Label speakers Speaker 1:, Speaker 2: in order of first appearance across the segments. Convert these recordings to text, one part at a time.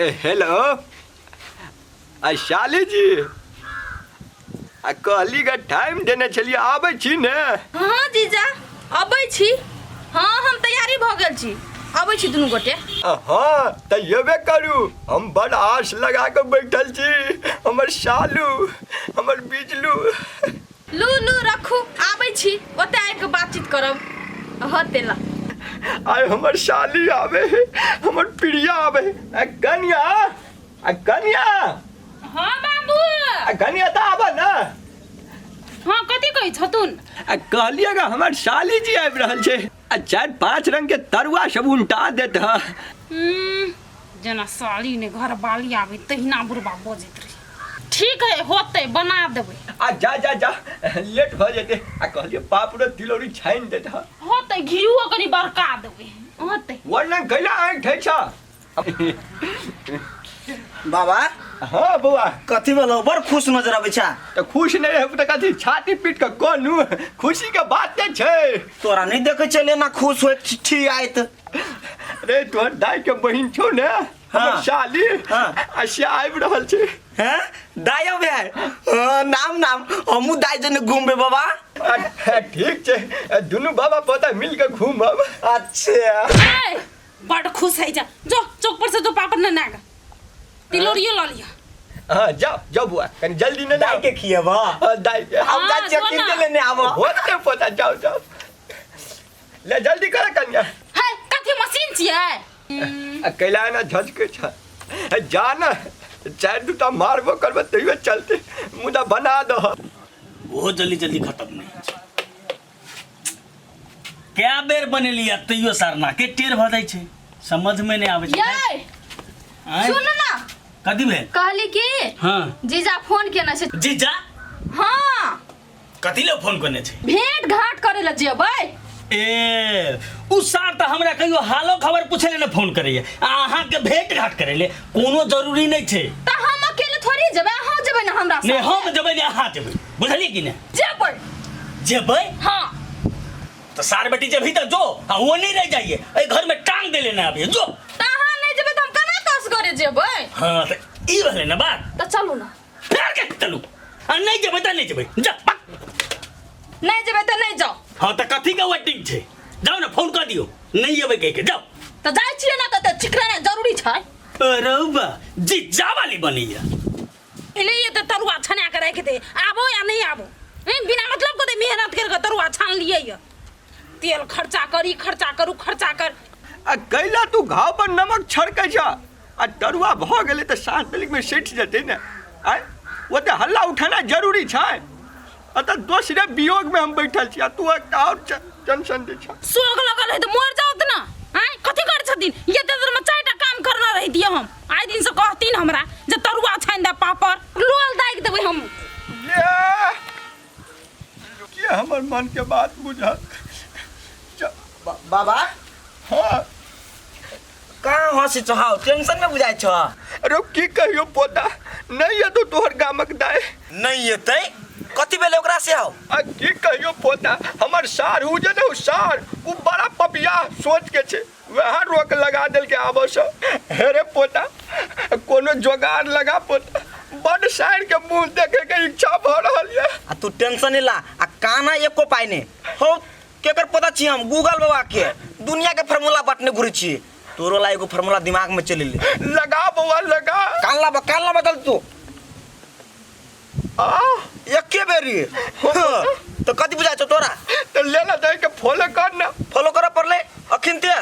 Speaker 1: Hello शाली जी कहली का टाइम देने चलिए आबै छी ने।
Speaker 2: हाँ जीजा अबै छी। हाँ हम तैयारी भ गेल छी, अबै छी दुनू गोटे।
Speaker 1: हाँ तो येबे करू, हम बड़ आस लगा के बैठल छी। हमर शालू हमर बिजलू
Speaker 2: लू लू रखू, आबै छी ओते आबि के बातचीत करब। हते ला
Speaker 1: आय हमर शाली आवे, हमर प्रिया आवे। कन्या कन्या।
Speaker 3: हाँ बाबू।
Speaker 1: कन्या तो आबा ना।
Speaker 3: हाँ कथी कहै छथुन?
Speaker 1: कहलिएगा हमर शाली जी आबि रहल छै, 4-5 रंग के तरुआ सब उल्टा देत ह।
Speaker 3: जना साली ने घर बाली आवे तहिना बुढ़बा बजैत रही। ठीक है होते बना देबै।
Speaker 1: जा जा जा लेट भ जेते। कहलिए पापड़ तिलौरी छाइन देत ह।
Speaker 3: होते घिउओ कनी बरका देबै। होते
Speaker 1: वरना कैला आंख ठै छ।
Speaker 4: बाबा।
Speaker 1: हाँ बउआ
Speaker 4: कथी भेलो, बड़ खुश नजर आबै छा।
Speaker 1: तो खुश नहीं है तो कथी छाती पीट के कोनू खुशी के बात ते छै।
Speaker 4: तोरा नहीं देखे चले ना खुश होय चिट्ठी आइत।
Speaker 1: अरे तोहर दाई के बहिन छौ ने हमर शाली। से आबि रहल छै।
Speaker 4: हैं दाई बे नाम नाम हमू दाई जने घूमबे बाबा।
Speaker 1: ठीक छै दुनू बाबा पोता मिल के घूमब।
Speaker 4: अच्छा
Speaker 3: बड़ खुश है जा। जो चौक पर से जो पापड़ न नागा तिलौरियो ला लिया।
Speaker 1: हाँ जाओ जाओ बुआ कनी जल्दी न
Speaker 4: दाई के खिएबा।
Speaker 1: दाई के
Speaker 4: हम जा चेक के लेने आबो।
Speaker 1: होते पोता जाओ जाओ ले जल्दी कर कन्या।
Speaker 3: है कथी मशीन छियै?
Speaker 1: कैला ना झजके छ जाना 4-2 मारबो करबो तैयो चलते मुदा बना दो।
Speaker 5: बहुत जल्दी जल्दी खत्म नहीं। क्या बेर बनेलिया तैयो सारना के टेर भ जाय छै, समझ में नहीं आवे छै।
Speaker 2: ये सुन ना
Speaker 5: कथी भेल?
Speaker 2: कहली कि
Speaker 5: हाँ
Speaker 2: जीजा फोन केने छै।
Speaker 5: जीजा
Speaker 2: हाँ
Speaker 5: कथी ले फोन करने छै?
Speaker 2: भेंट घाट करे ला जेबै।
Speaker 5: ए उ सार त हमरा कहियो हालो खबर पूछे ले फोन करैया, अहाँ के भेंट घाट करे ले कोनो जरूरी नहीं छै।
Speaker 2: त हम अकेले थोड़ी जेबै, अहाँ जेबै ना हमरा
Speaker 5: ने
Speaker 2: साथ।
Speaker 5: हम जेबै ने अहाँ जेबै, बुझलिए कि ने?
Speaker 2: जेबै
Speaker 5: जेबै
Speaker 2: हाँ।
Speaker 5: तो सार बेटी जेभी त जो, वो नहीं रह जाइए ए घर में टांग दे लेना अभी जो।
Speaker 2: त अहाँ नहीं जेबै त हम केना कस करे जेबै?
Speaker 5: हाँ त ई भेलै ना बात।
Speaker 2: त चलू ना।
Speaker 5: फेर के चलू, नहीं जेबै त नहीं जेबै जा।
Speaker 2: नहीं जेबै त नहीं जाओ।
Speaker 5: हाँ तो कथी का वेटिंग छे, जाओ ना फोन कर दियो नहीं अबे कह के जाओ।
Speaker 2: त जाय छियै ना कते चिकराना जरूरी छै।
Speaker 5: अरे बा जी जा वाली बनिया
Speaker 3: इले ये तो तरुआ छना के रख दे, आबो या नहीं आबो। बिना मतलब को दे मेहनत कर के तरुआ छान लिए ये। तेल खर्चा करी खर्चा करू खर्चा कर।
Speaker 1: कैला तू घाव पर नमक छड़कै छ। तरुआ भ गेलै त सांस पेलिक में सेठ जेतै ने। ओते हल्ला उठाना जरूरी छै। दोसरे वियोग में हम बैठल छी, तू एक और टेंशन दे छ।
Speaker 3: सोग लगल है तो मर जाओ त ना। हैं कथी कर छथिन ये देर में 4टा काम करना रही दिए हम। आइ दिन से कहतीन हमरा जे तरुआ छान दे पापड़ लोल दाग देबै हम।
Speaker 1: ये हमर मन के बात बुझत।
Speaker 4: बाबा
Speaker 1: हाँ
Speaker 4: कहाँ हंसी छहाओ, टेंशन में बुझाय छ।
Speaker 1: अरे की कहियो पोता नहीं ये तो तोहर गामक दाय
Speaker 4: नहीं एतै कथी भेलै ओकरा से आओ।
Speaker 1: की कहियो पोता हमर सार उ जे ने सार उ बड़ा पपिया सोच के छै, वहाँ रोक लगा देल के आबो से। हेरे पोता कोनो जोगाड़ लगा पोता, बड़ सार के मुंह देखे के इच्छा भ रहल है।
Speaker 4: आ तू टेंशन ला आ काना एको पाई ने हो केकर पता छी हम गूगल बाबा के दुनिया के फार्मूला बांटने घुरे छी। तोरो ला एगो फार्मूला दिमाग में चले ले
Speaker 1: लगा बउआ लगा।
Speaker 4: कान ला बदल तू एके बेरी। तो कथी बुझाय छ तोरा?
Speaker 1: तो लेला दे के फॉलो कर ना।
Speaker 4: फॉलो करे पड़ले अखिन ते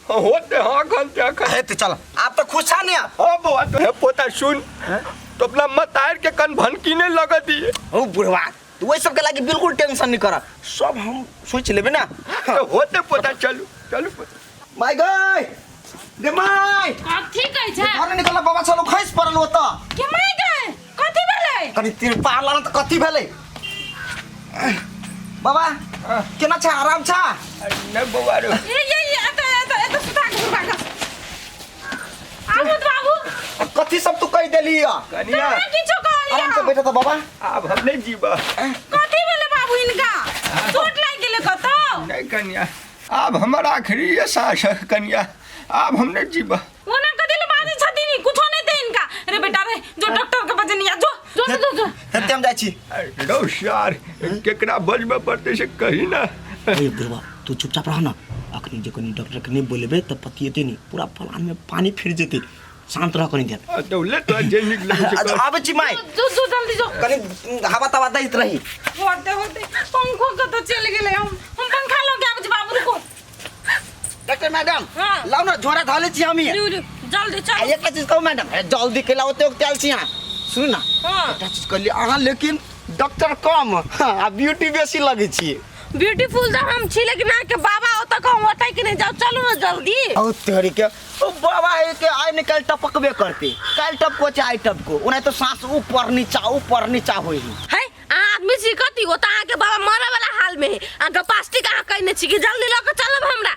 Speaker 1: होते हाँ घंटे
Speaker 4: है ते चल आप तो खुश छा ने।
Speaker 1: हाँ बउआ तो है पोता सुन तो अपना मतार के कन भनकीने लगा दिए।
Speaker 4: ओ बुढ़वा तू वही सब के लागी बिल्कुल टेंशन नहीं कर, सब हम सोच लेबे ना।
Speaker 1: तो होते पोता चलू चलू पोता।
Speaker 4: माय गय गे माय
Speaker 3: कथी कहै छै?
Speaker 4: घर निकल बाबा चलो खैस पड़ल होता
Speaker 3: के माय गए कथी भेलै?
Speaker 4: कनी तीर पार लाना तो कथी भेलै बाबा? केना छ आराम छ?
Speaker 1: नहीं बउआ रे
Speaker 3: ये एत सुता के सुता के आबू बाबू
Speaker 4: कथी सब तू कह देली या
Speaker 1: कनिया
Speaker 3: किछो कहलिया।
Speaker 4: आराम से बैठा था बाबा।
Speaker 1: अब हम नहीं जीवा।
Speaker 3: कथी भेलै बाबू इनका? चोट लाग गेलै कतौ?
Speaker 1: नहीं कन्या अब हमारा आखिरी ये सांस है कन्या, अब हम नहीं जीवा।
Speaker 3: ओना कथी ले बाजी छथिन कुछो नहीं
Speaker 4: हम जाइ छी।
Speaker 1: रो सार केकरा बजबे पड़ते से कही ना।
Speaker 4: ए देवा तू चुपचाप रह ना, अखनी जे कनी डॉक्टर के नहीं बोलेबे त पतिएते नहीं, पूरा फलान में पानी फिर जेते। शांत रह कनी देर।
Speaker 1: तो ले तो जे निकले से
Speaker 4: आबे छी माई,
Speaker 3: जो जल्दी जो
Speaker 4: कनी हवा तवा दैत रही।
Speaker 3: होते होते पंखो के तो चल गेले हम पंखा लगे आब जी बाबू को।
Speaker 4: डॉक्टर मैडम
Speaker 3: हाँ।
Speaker 4: लाओ ना झोरा धाले छी हम।
Speaker 3: लियो लियो जल्दी चल।
Speaker 4: एक चीज कहू मैडम, जल्दी के लाओ तो तेल छी। सुन ना
Speaker 3: हाँ।
Speaker 4: एकटा चीज कहली अहाँ, लेकिन डॉक्टर कम आ ब्यूटी बेसी लगे छी।
Speaker 3: ब्यूटीफुल तो हम छी, लेकिन आके बाबा ओ तक हम ओतै कि नहीं जाओ, चलो ना जल्दी।
Speaker 4: ओ तेरी के ओ बाबा है के आइ निकल टपकबे करते, काल टपको चाहे टपको, उन्हें तो सांस ऊपर नीचा होई
Speaker 3: है आदमी छी कथी ओ त आके बाबा मरे वाला हाल में है। आके प्लास्टिक आ कहने छी कि जल्दी लेके चलब हमरा।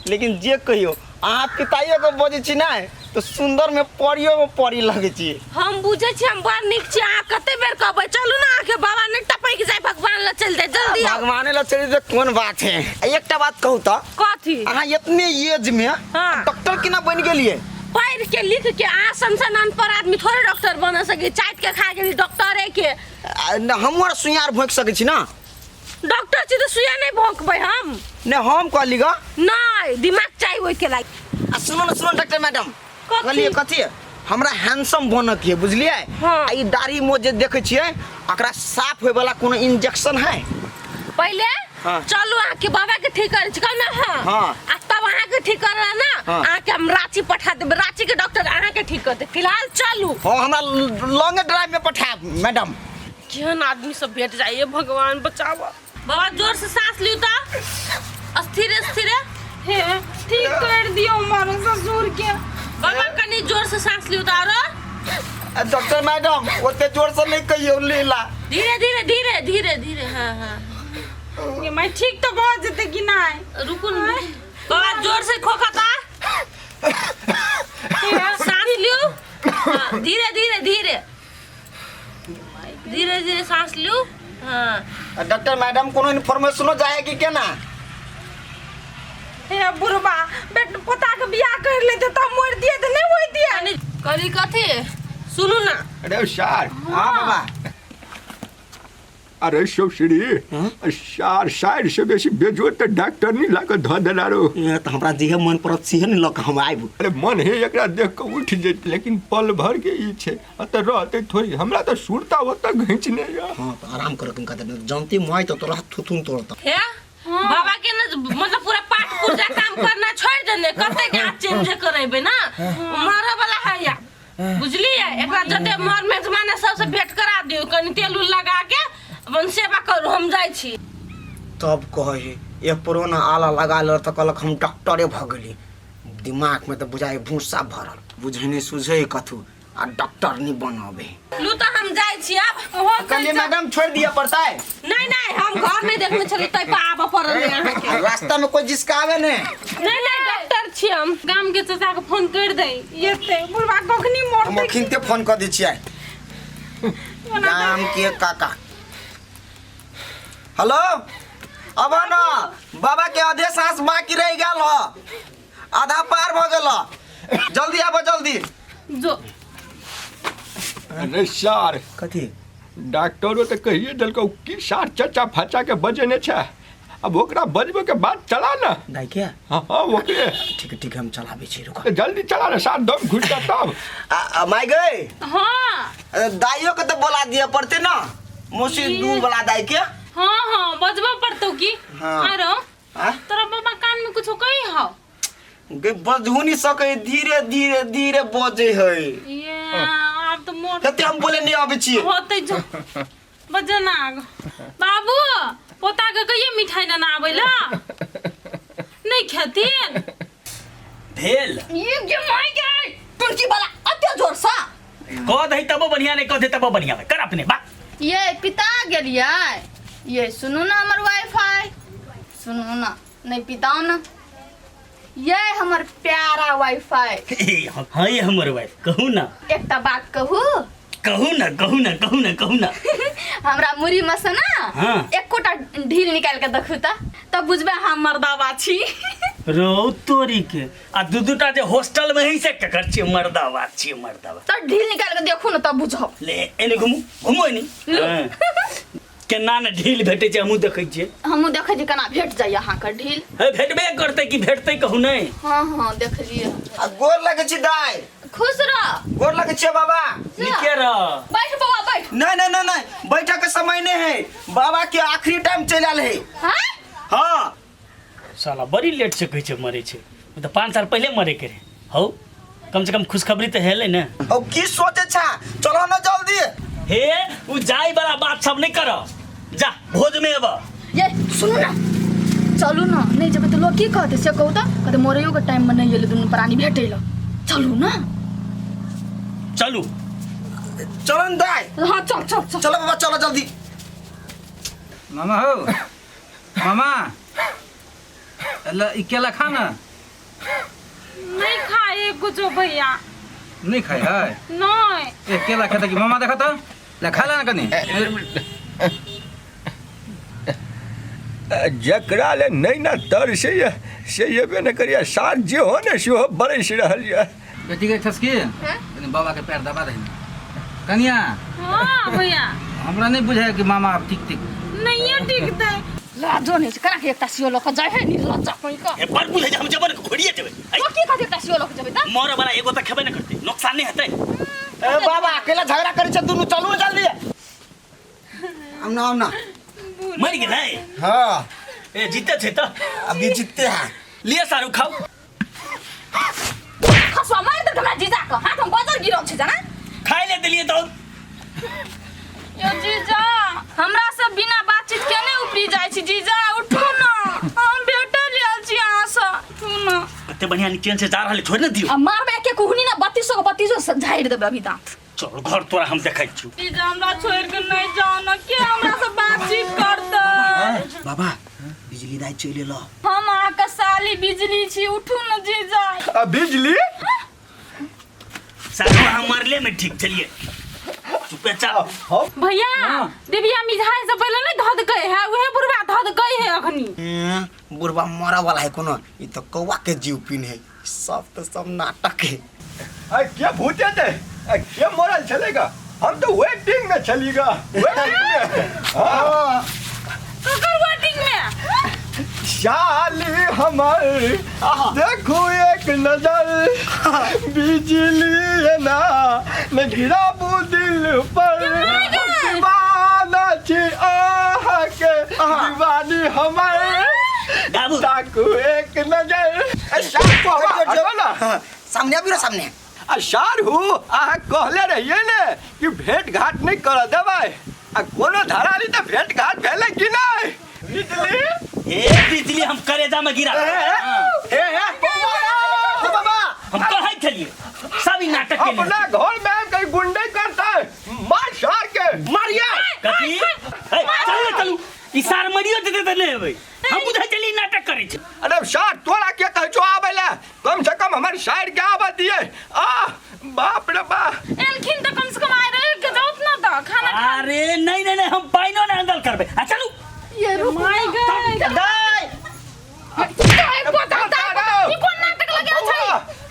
Speaker 4: लेकिन जे कहियो अहाँ पिताइयो को बजे छी ना तो सुंदर में परी लगे छी।
Speaker 3: हम बुझे छी हम बड़ निक छी, आ कते बेर कहबै चलू ना आके बाबा ने टपै के जाय भगवान ला चल जाय जल्दी आओ।
Speaker 4: भगवान ला चली तो कौन बात है। एकटा बात कहू तो
Speaker 3: कथी
Speaker 4: अहाँ इतने एज में
Speaker 3: हाँ।
Speaker 4: डॉक्टर केना बन गेलिए?
Speaker 3: पढ़ के लिख के आ संसनान पर आदमी थोड़े डॉक्टर बन सके, चाट के खा के डॉक्टर है के।
Speaker 4: हमर सुइयार भोंक सके छी ना।
Speaker 3: डॉक्टर छी तो सुइया नहीं भोंकबै हम।
Speaker 4: ने हम कहली ग
Speaker 3: नहीं दिमाग चाहिए ओइ के लागी।
Speaker 4: सुनो डॉक्टर मैडम,
Speaker 3: कथी?
Speaker 4: कहलिए कथी हमरा हैंडसम बनक है बुझलिए।
Speaker 3: हाँ।
Speaker 4: ई दाढ़ी मोछ जे देखे छिए एकरा साफ होय वाला कोनो इंजेक्शन है?
Speaker 3: पहले
Speaker 4: हाँ।
Speaker 3: चलू आके बाबा के ठीक कर छी ना। हां
Speaker 4: हाँ।
Speaker 3: आ तब अहाँ के ठीक करला ना।
Speaker 4: हाँ।
Speaker 3: आके हम रांची पठा देब, रांची के डॉक्टर अहाँ के ठीक कर दे। फिलहाल चलू।
Speaker 4: हां हमरा लॉन्ग ड्राइव में पठाब मैडम।
Speaker 3: केहन आदमी सब भेट जाइए, भगवान बचावा। बाबा जोर से सांस लियो ता, स्थिर स्थिर हे ठीक कर दियो हमारे ससुर के। बाबा कनी जोर से सांस लियो ता रो।
Speaker 4: डॉक्टर मैडम ओते जोर से नहीं कहियो लीला।
Speaker 3: धीरे धीरे धीरे धीरे धीरे। हां हां
Speaker 2: ये मैं ठीक तो बहुत जते कि नहीं।
Speaker 3: रुको ना बाबा, जोर से खोखता। सांस लियो। हाँ, धीरे धीरे धीरे धीरे धीरे सांस लियो। हाँ
Speaker 4: डॉक्टर मैडम कोनो इन्फॉर्मेशनो जाएगी क्या ना?
Speaker 2: हे बुढ़बा बेट पोता के बियाह कर लेते त मोर दिए त नहीं होई दिए।
Speaker 3: करी कथी सुनू ना।
Speaker 1: अरे सार
Speaker 4: हां बाबा।
Speaker 1: अरे श्री सार साइड से बेसी बेजोत तो डॉक्टर नहीं लाके ध देला रो।
Speaker 4: ये तो हमरा जे मन परत सिहन लक हम आइब।
Speaker 1: अरे मन है एकरा देख के उठ जेत, लेकिन पल भर के ई छे अत रहते थोड़ी हमरा तो सुरता होता घिंचने या।
Speaker 4: हां तो आराम कर कन कहते जानती मोय तो तोरा थुथुन तोड़ता।
Speaker 3: है बाबा के ना मतलब पूरा पाठ पूजा काम करना छोड़ देने, कते के चेंज करेबे ना मारे वाला है या बुझलिए। एकरा जते मर मेजमान सबसे भेंट करा दियो, कनी तेल उल लगा के अपन सेवा करू। हम जाई छी
Speaker 4: तब कहे ये पुराना आला लगा ल त कहलक हम डॉक्टरे भ गेली। दिमाग में तो बुझाए भूसा भरल, बुझने सुझे कथु आ डॉक्टर नहीं बनबे।
Speaker 3: लू तो हम जाई छी अब।
Speaker 4: कहलिए मैडम छोड़ दिया पड़ता है।
Speaker 3: नहीं नहीं हम घर में देखने चले तै पे आबा पड़ल यहाँ के।
Speaker 4: रास्ता में कोई जिसकावे ने।
Speaker 3: नहीं नहीं डॉक्टर छी हम। गाम के चाचा के फोन कर दे।
Speaker 2: ये ते बुढ़बा कखनी
Speaker 4: हम
Speaker 2: मरते।
Speaker 4: खिनते फोन कर दी छियै गाम के काका। हेलो अब ना बाबा के आधे सांस बाकी रह गेल ह, आधा पार भ गेल। जल्दी आबो जल्दी।
Speaker 3: जो
Speaker 1: अरे सार
Speaker 4: कथी
Speaker 1: डॉक्टरो तो कहिए देलको कि सार चचा फचा के बजेने छे, अब ओकरा बजबे के बाद चला ना।
Speaker 4: दाई के
Speaker 1: हाँ ओके
Speaker 4: ठीक है हम चलाबे छी। रुको
Speaker 1: जल्दी चला ना सार, दम घुस जा तब।
Speaker 4: माय गए
Speaker 3: हाँ
Speaker 4: दाइयो के तो बोला दिया पड़ते ना, मौसी दूध वाला दाई के।
Speaker 3: हाँ हाँ बजबा पड़तो की।
Speaker 4: हाँ।
Speaker 3: आरो
Speaker 4: हाँ?
Speaker 3: तोरा बाबा कान में कुछ कही हो।
Speaker 4: गे बजहु नहीं सके, धीरे धीरे धीरे बजे है।
Speaker 3: ये आप तो मोर
Speaker 4: कते हम बोले नहीं आबे छी।
Speaker 3: होते जो बजना बाबू पोता के कहिए मिठाई ना आवेला नहीं खेतीन
Speaker 5: भेल
Speaker 3: ये जे माय गए तुर्की वाला अत्या जोर सा
Speaker 5: कह दही तबो बढ़िया नहीं कह दे तबो बढ़िया कर अपने बा।
Speaker 6: ये पिता गेलिए। ये सुनू ना हमर वाईफाई, सुनू ना नहीं पिताओ ना। ये हमर प्यारा वाईफाई।
Speaker 5: हाँ ये हमर वाइफ कहू ना।
Speaker 6: एकटा बात कहू
Speaker 5: कहू ना कहू ना कहू ना कहू ना।
Speaker 6: हमरा मुरी में से ना
Speaker 5: हाँ।
Speaker 6: एकोटा ढील निकाल के देखू तब बुझबे हम मर्दावा छी।
Speaker 5: रो तोरी के आ दूटा जे हॉस्टल में ही से ककर छियै मर्दावा
Speaker 6: तो ढील निकाल के देखू ना तब बुझब।
Speaker 5: ले एने घुमू एने केना ने ढील भेटै छै हमहूँ देखै छियै।
Speaker 6: हमहूँ देखै छी केना भेट जाइए अहाँके ढील।
Speaker 5: हे भेटबे करतै कि भेटतै कहू नहीं।
Speaker 6: हाँ देखलिए।
Speaker 4: आ गोर लगे छी दाई।
Speaker 6: खुश रह।
Speaker 4: गोर लगे छी बाबा।
Speaker 5: निके रह।
Speaker 6: बैठ बाबा बैठ।
Speaker 4: नहीं बैठक के समय नहीं है, बाबा के आखिरी टाइम चल आल है। हाँ
Speaker 5: साला बड़ी लेट से कहै छै मरे छै, तो 5 साल पहले मरे के रहे हौ। कम से कम खुशखबरी तो हेले ना।
Speaker 4: अब की सोचे छा, चलो ना जल्दी।
Speaker 5: हे उ जाई वाला बात सब नहीं करो, जा भोज में अब।
Speaker 6: ये सुनो ना, चलू ना। नहीं जब तो लोग की कहते से कहू तो कहते मोरयो के टाइम में नहीं एले दुनू प्राणी भेटै ल। चलू ना।
Speaker 5: चलू
Speaker 4: चलो ना दाई।
Speaker 6: हाँ चल।
Speaker 4: चलो बाबा चलो जल्दी।
Speaker 7: मामा हो मामा केला खा ना।
Speaker 3: नहीं खाए कुछ भैया।
Speaker 7: नहीं खाए है
Speaker 3: नहीं
Speaker 7: केला खाता कि मामा देखा तो ले खा लेना कनी।
Speaker 1: जकरा ले नहीं ना तर से ये बे न करिया सार जे हो ने से हो बड़े से रहल या।
Speaker 7: बेटी के ठसकी कनी बाबा के पैर दबा दही कनिया।
Speaker 3: हाँ भैया
Speaker 7: हमरा नहीं बुझाय कि मामा अब ठीक
Speaker 3: नहीं है ठीक दे।
Speaker 6: लाजो नहीं करा के एकता सियो लोग जाय है नि लज्जा कोई का।
Speaker 5: ए पर बुझे हम जबर घोड़िए देबे।
Speaker 6: तो की कहते एकता सियो लोग जबे त
Speaker 5: मोर वाला एगो त खेबे न करते, नुकसान नहीं हेतै।
Speaker 4: ए बाबा अकेला झगड़ा करे छ दुनू, चलू ना जल्दी। हम ना
Speaker 5: मर गेलै।
Speaker 4: हाँ
Speaker 5: ए जीते छै त
Speaker 4: अभी जीतते हैं।
Speaker 5: लिए सारू खाओ।
Speaker 6: खसवा मार दे हमरा जीजा के हाथ में बजर गिरल छै जाना।
Speaker 5: खाइ ले देलिए तो
Speaker 2: यो जीजा हमरा सब बिना बातचीत केने उपरी जाइ छी। जीजा उठू ना, हम भेटल आयल छी अहाँ से। उठू ना।
Speaker 5: कते बढ़िया ट्रेन से जा रहले, छोड़ न दियो।
Speaker 6: अब मारबे के कुहनी ना 3200 झाड़ देबे अभी दांत।
Speaker 5: चल घर तोरा हम देखै छु।
Speaker 2: जीजा हमरा छोड़ के नहीं जाओ ना, के हमरा से बातचीत करते।
Speaker 4: बाबा बिजली दाई चले लो।
Speaker 2: हम अहाँ के साली बिजली छी, उठू ना जीजा।
Speaker 1: बिजली
Speaker 5: सारू हम मरले में ठीक चलिए। चुपे चल।
Speaker 3: भैया दिव्या मिठाई से पहले नहीं धद गए है, वहे बुढ़वा धद गए है अखनी।
Speaker 4: बुढ़वा मरा वाला है कोनो, ई तो कौवा के जीव पिन है। सब नाटक है।
Speaker 1: क्या भूते थे, क्या मोरल चलेगा। हम तो वेटिंग में चलेगा, वेटिंग में। हाँ
Speaker 3: ककर वेटिंग में
Speaker 1: शाली हमर देखो एक नजर बिजली है ना मैं गिराबू दिल पर। दीवाना छी आह के दीवानी हमर
Speaker 5: बाबू
Speaker 1: ताकू एक नजर।
Speaker 4: सामने अभी सामने
Speaker 1: सारू अहाँ कहले रहिए ने कि भेंट घाट नहीं कर देबै, आ कोनो धराली तो भेंट घाट भेले कि नहीं। बिजली
Speaker 5: बिजली हम करेजा में गिरा।
Speaker 1: बाबा
Speaker 5: हम कहै छलिए सब ई नाटक के
Speaker 1: अपना घर में कहीं गुंडे करता है, मार सार के मारिया।
Speaker 5: कथी चलू ई सार मरियो देते त नहीं होबै। हम बुझै चली नाटक करै छै।
Speaker 1: अरे सार तोरा के कहै छो आबै ले, कम से कम हमर साइड के आबा दिए। बाप रे बा
Speaker 2: एलखिन तो कम से कम आए रहे के जाओ ना तो खाना।
Speaker 5: अरे नहीं हम पाइनो ना अंदर करबे। आ चलू
Speaker 6: ये रुक
Speaker 2: माय गॉड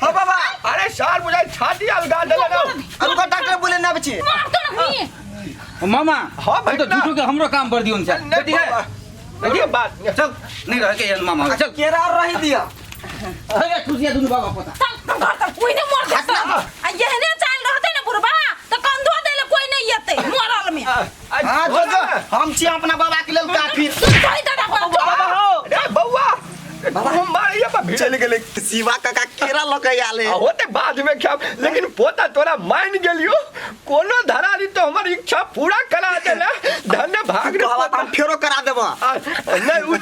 Speaker 1: हाँ बाबा। अरे सार मुझे छाती अलगा देले ना।
Speaker 4: अब को डॉक्टर बोले ना बच्चे।
Speaker 7: मामा
Speaker 1: हाँ भाई
Speaker 7: तो झूठो के हमरो काम कर दियो न। बेटी है
Speaker 1: देखिए बात
Speaker 7: चल नहीं रह के मामा चल
Speaker 4: केरा रही दिया।
Speaker 7: अरे खुशिया दुनु बाबा पता
Speaker 2: कोई नहीं मर सकता। आ यहने चाल रहते ना बुढ़वा तो कंधो देले कोई नहीं येते मरल में।
Speaker 4: हां जो हम छी अपना बाबा के लेल काफी।
Speaker 2: कोई दादा
Speaker 1: बाबा हो रे बउआ बाबा हम मारिए बा
Speaker 4: चल गेले शिवा काका केरा लके आले।
Speaker 1: होते बाद में क्या, लेकिन पोता तोरा मान गेलियो। कोनो धराली तो हमर इच्छा पूरा करा देला। धन्य भाग रे
Speaker 4: हम फेरो करा देबो।
Speaker 1: नहीं उ